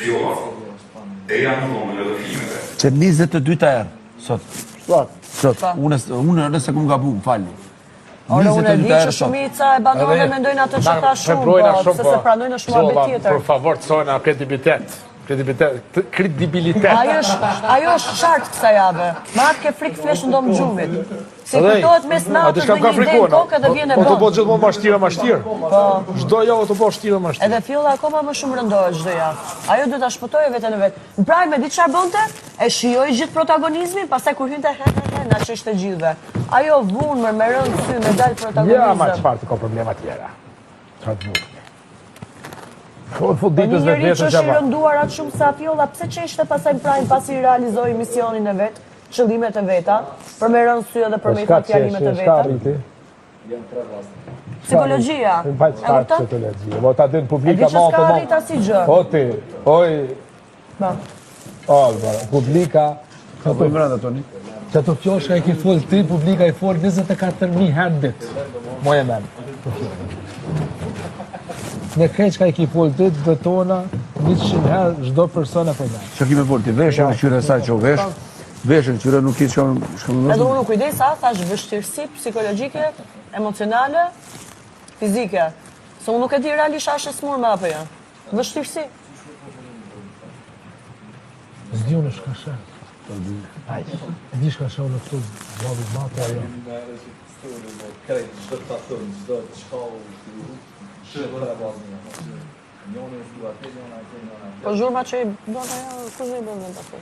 Fjolla, e janë në dhomën edhe flimeve. Që 22 herë, sot. Sot, unë nëse kum gabu, falni. Ora, unë e di që shumica e banorëve mendojnë atë që ka shumë, po se se pranojnë është muhabet tjetër. Por favor, të sojnë kredibilitet. Ajo është qartë kësa jave. Ma atë ke frikë flesh në domë gjumit. Si kujtohet mes natës dhe një ide në kokë dhe vjen e Po të po bënd. gjithmonë mashtirë. Çdo javë të po mashtirë. Edhe fjolla akoma më shumë rëndohet çdo javë. Ajo duhet ta shpëtojë veten e vet. Pra me di çfarë bënte? E shijoi gjithë protagonizmin, pastaj kur hynte na shishte gjithëve. Ajo vunë me rënd sy me dal protagonizëm. Ja, ma çfarë të ka problema tjera. Çfarë të bukur. Një njëri që është i rënduar atë shumë sa fjolla, pse që ishte pasaj në prajnë pasi i realizoi misionin e vetë, qëllimet e veta, për me rënë sy edhe për me i thot fjalimet e veta. Psikologjia, e vërta? Po ta din publika ma të ma. E di që s'ka arrita si gjë. O ti, publika... Ka po i mëranda, Toni? Që të fjoshka e ki full ti, publika i full 24.000 herë dit. Moje men. Në keqka i ki full ti, betona 100 herë gjdo persona për me. Që kime full ti, veshë në qyre saj që o veshë, veshë në qyre nuk i shkëm në edhe unë kujdesa, thash vështirësi psikologjike, emocionale, fizike. Se unë nuk e di realisht ashe smur me apo ja. Vështirësi. Zdi unë shka shë. E di shka shë unë këtu zhavit matë ajo. Po zhurma që i bënë ajo, kuzë i bënë të ato?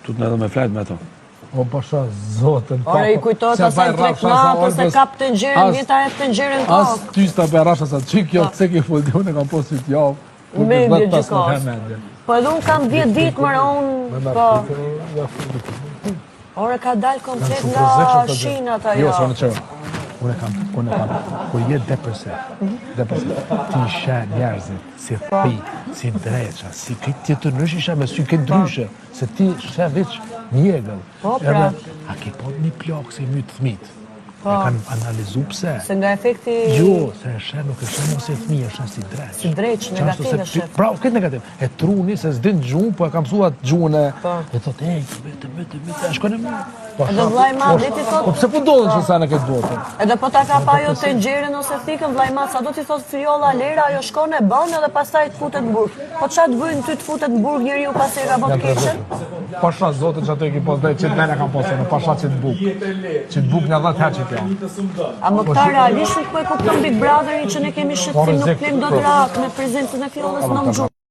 Tut në edhe me flajt me ato. O pasha zotën pa. Ore i kujtojt asaj trekmat, ose kap të nxerën, vjeta e të nxerën kokë. As ty s'ta për rasha sa që kjo këse ki full, unë e kam posit javë. Me bje gjikos. Po edhe unë kam 10 ditë mëra unë, po. Ore ka dalë komplet nga shinat ajo. Jo, s'o në qërë. Unë e kam, kur jetë depresiv, ti isha njerëzit, si pi, si dreqa, si këtë tjetër nërsh isha me sy këtë dryshe, se ti isha veç njegëll. Po, pra. A ki po një plakë se i mytë thmit. E kanë analizu pse. Se nga efekti... Jo, se e shenë nuk e shenë ose e thmi, e shenë si dreq. Si dreq, negativ e shenë. Pra, këtë negativ. E truni se s'din gjunë, po e kam suat gjunë e thot, ej, mëtë, e shkone më. Edhe vlaj ma, dhe ti thot... Po pse po dollën që sa në këtë botën? Edhe po ta ka pa jo të nxerën ose thikën, vlaj ma, sa do t'i thot fjolla lera, ajo shkone banë edhe pastaj t'futet në burg. Po qa t'bëjnë ty t'futet në burg njëri u pasi e ka bot keqen? Pasha zote që ato e ki pos dhe që t'mene kam posë, në pasha që t'buk. Që t'buk një 10 herë që t'ja. A më këta realisht nuk po e kupton Big Brotherin që ne kemi shqetësim nuk flim do t'rak me prezencën e fjollës në më gjumë.